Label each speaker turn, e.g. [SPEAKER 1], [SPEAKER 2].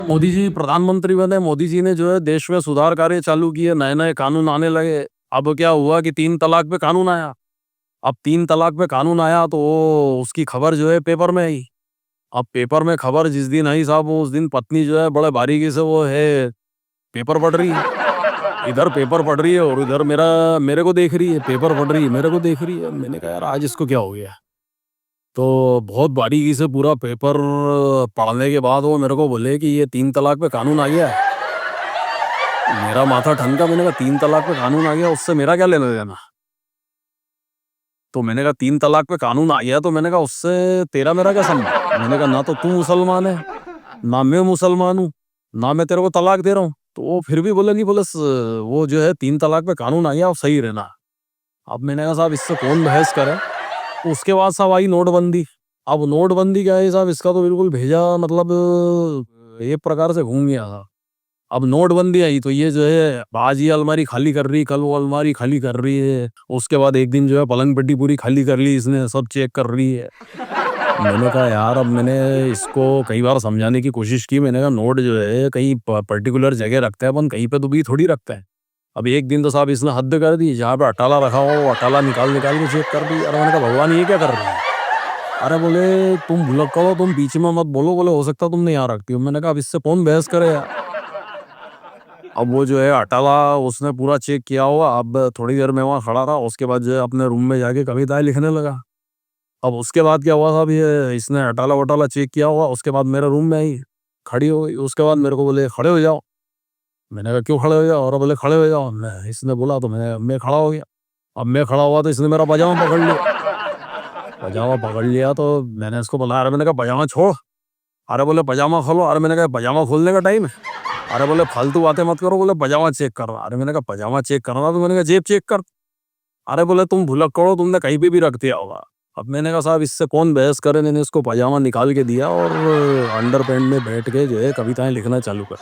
[SPEAKER 1] मोदी जी प्रधानमंत्री बने। मोदी जी ने जो है देश में सुधार कार्य चालू किए, नए नए कानून आने लगे। अब क्या हुआ कि 3 तलाक पे कानून आया। अब 3 तलाक पे कानून आया तो उसकी खबर जो है पेपर में आई। अब पेपर में खबर जिस दिन आई साहब, उस दिन पत्नी जो है बड़े बारीकी से वो है पेपर पढ़ रही है। इधर पेपर पढ़ रही है और इधर मेरे को देख रही है, पेपर पढ़ रही है, मेरे को देख रही है। मैंने कहा यार आज इसको क्या हो गया। तो बहुत बारीकी से पूरा पेपर पढ़ने के बाद वो मेरे को बोले कि ये 3 तलाक पे कानून आ गया है। मेरा माथा ठनका। मैंने कहा 3 तलाक पे कानून आ गया, उससे मेरा क्या लेना देना। तो मैंने कहा 3 तलाक पे कानून आ गया तो मैंने कहा उससे तेरा मेरा क्या संबंध। मैंने कहा ना तो तू मुसलमान है, ना मैं मुसलमान हूँ, ना मैं तेरे को तलाक दे रहा हूँ। तो वो फिर भी बोले नहीं, बोले वो जो है 3 तलाक पे कानून आ गया, अब सही रहना। अब मैंने कहा साहब इससे कौन बहस करे। तो उसके बाद साहब आई नोटबंदी। अब नोटबंदी क्या है साहब, इसका तो बिल्कुल भेजा मतलब एक प्रकार से घूम गया था। अब नोटबंदी आई तो ये जो है आज ये अलमारी खाली कर रही, कल वो अलमारी खाली कर रही है। उसके बाद एक दिन जो है पलंग पेटी पूरी खाली कर ली इसने, सब चेक कर रही है। मैंने कहा यार, अब मैंने इसको कई बार समझाने की कोशिश की। मैंने कहा नोट जो है कहीं पर्टिकुलर जगह रखते हैं अपन, कहीं पे तो भी थोड़ी रखते हैं। अब एक दिन तो साहब इसने हद कर दी, जहाँ पे अटाला रखा हो वो अटाला निकाल निकाल के चेक कर दी। अरे मैंने कहा भगवान ये क्या कर रहे हैं। अरे बोले तुम भुलक्कड़ हो, तुम बीच में मत बोलो, बोले हो सकता तुमने यहाँ रखती हो। मैंने कहा अब इससे कौन बहस करे यार। अब वो जो है अटाला उसने पूरा चेक किया हुआ। अब थोड़ी देर में वहाँ खड़ा रहा, उसके बाद जो है अपने रूम में जाके कविताएं लिखने लगा। अब उसके बाद क्या हुआ साहब, ये इसने अटाला वटाला चेक किया हुआ, उसके बाद मेरे रूम में आई, खड़ी हो गई। उसके बाद मेरे को बोले खड़े हो जाओ। मैंने कहा क्यों खड़े हो जाओ। और बोले खड़े हो जाओ। इसने बोला तो मैं खड़ा हो गया। अब मैं खड़ा हुआ तो इसने मेरा पजामा पकड़ लिया। पजामा पकड़ लिया तो मैंने इसको बोला, अरे मैंने कहा पजामा छोड़। अरे बोले पजामा खोलो। अरे मैंने कहा पजामा खोलने का टाइम है। अरे बोले फालतू बातें मत करो, बोले पजामा चेक कर रहा। अरे मैंने कहा पजामा चेक करना, तो मैंने कहा जेब चेक कर। अरे बोले तुम भुलक्कड़ हो, तुमने कहीं पे भी रख दिया होगा। अब मैंने कहा साहब इससे कौन बहस करे। मैंने इसको पजामा निकाल के दिया और अंडरपैंट में बैठ के जो है कविताएं लिखना चालू कर।